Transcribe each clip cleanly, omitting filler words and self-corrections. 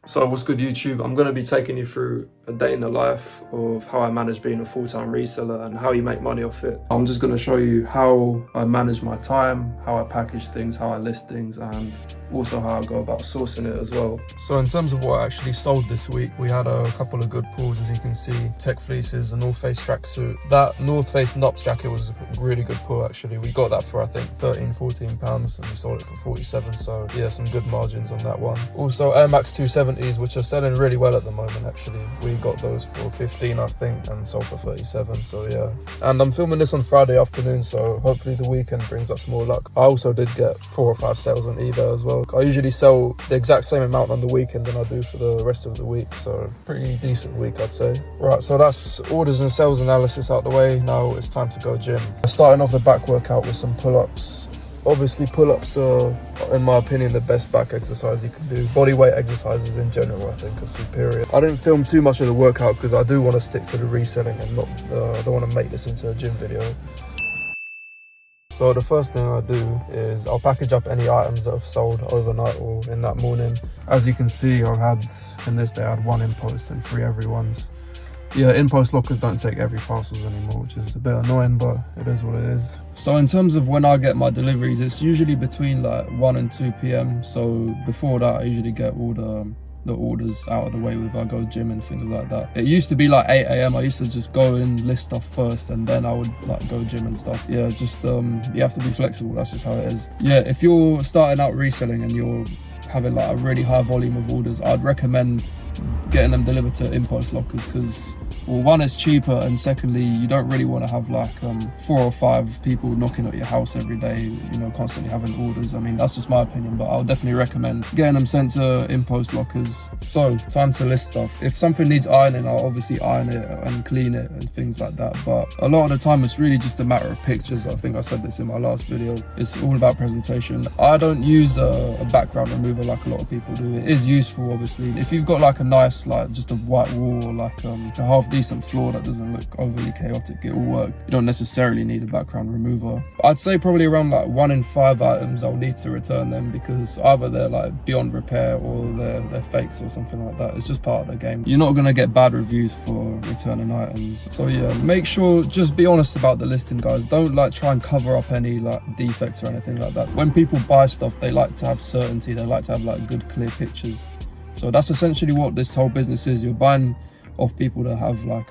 So what's good, YouTube? I'm going to be taking you through a day in the life of how I manage being a full-time reseller and how you make money off it. I'm just going to show you how I manage my time, how I package things, how I list things, and also how I go about sourcing it as well. So in terms of what I actually sold this week, we had a couple of good pulls, as you can see. Tech fleeces, a North Face tracksuit. That North Face Knops jacket was a really good pull actually. We got that for I think £13-14 and we sold it for 47, so yeah, some good margins on that one. Also Air Max 270s, which are selling really well at the moment actually. We got those for 15 I think and sold for 37, so yeah. And I'm filming this on Friday afternoon, so hopefully the weekend brings us more luck. I also did get 4 or 5 sales on eBay as well. I usually sell the exact same amount on the weekend than I do for the rest of the week, so pretty decent week I'd say. Right, so that's orders and sales analysis out the way. Now it's time to go gym. Starting off the back workout with some pull-ups. Obviously pull-ups are, in my opinion, the best back exercise you can do. Bodyweight exercises in general I think are superior. I didn't film too much of the workout because I do want to stick to the reselling and not I don't want to make this into a gym video. So the first thing I do is I'll package up any items that have sold overnight or in that morning. As you can see, I've had, in this day, I had 1 in post and 3 everyone's. Yeah, in-post lockers don't take every parcels anymore, which is a bit annoying, but it is what it is. So in terms of when I get my deliveries, it's usually between like 1 and 2 p.m. So before that, I usually get all the orders out of the way with I go gym and things like that. It used to be like 8 a.m. I used to just go and list stuff first and then I would like go gym and stuff. Yeah, just you have to be flexible, that's just how it is. Yeah, if you're starting out reselling and you're having like a really high volume of orders, I'd recommend getting them delivered to in-post lockers because, well, one, it's cheaper, and secondly, you don't really want to have like 4 or 5 people knocking at your house every day, you know, constantly having orders. I mean, that's just my opinion, but I'll definitely recommend getting them sent to in-post lockers. So, time to list stuff. If something needs ironing, I'll obviously iron it and clean it and things like that, but a lot of the time it's really just a matter of pictures. I think I said this in my last video. It's all about presentation. I don't use a background remover like a lot of people do. It is useful, obviously. If you've got like a nice, like just a white wall or like a half decent floor that doesn't look overly chaotic, it will work. You don't necessarily need a background remover. I'd say probably around like 1 in 5 items I'll need to return them because either they're like beyond repair or they're fakes or something like that. It's just part of the game. You're not gonna get bad reviews for returning items. So yeah, make sure, just be honest about the listing, guys. Don't like try and cover up any like defects or anything like that. When people buy stuff, they like to have certainty. They like to have like good, clear pictures. So that's essentially what this whole business is. You're buying off people that have like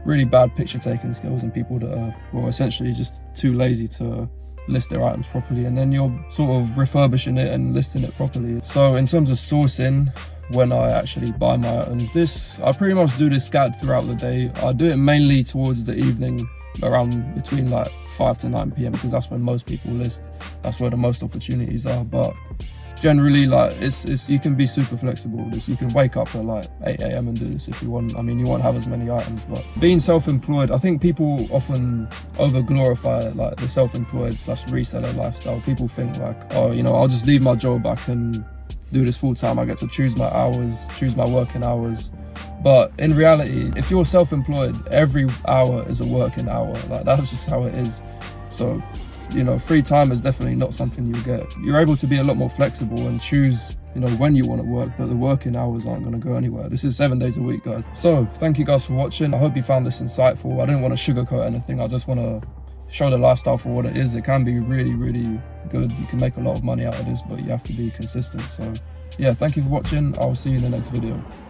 really bad picture taking skills and people that are, well, essentially just too lazy to list their items properly, and then you're sort of refurbishing it and listing it properly. So in terms of sourcing, when I actually buy my items, I pretty much do this scattered throughout the day. I do it mainly towards the evening, around between like 5 to 9 p.m. because that's when most people list. That's where the most opportunities are. But generally, like it's you can be super flexible with this. You can wake up at like 8 a.m. and do this if you want. I mean, you won't have as many items, but being self-employed, I think people often over glorify like the self-employed / reseller lifestyle. People think like, oh, you know, I'll just leave my job, I can do this full time, I get to choose my hours, choose my working hours. But in reality, if you're self-employed, every hour is a working hour. Like that's just how it is. So, you know, free time is definitely not something you get. You're able to be a lot more flexible and choose, you know, when you want to work, but the working hours aren't going to go anywhere. This is 7 days a week, guys. So thank you guys for watching. I hope you found this insightful. I didn't want to sugarcoat anything. I just want to show the lifestyle for what it is. It can be really, really good. You can make a lot of money out of this, but you have to be consistent. So yeah, thank you for watching. I'll see you in the next video.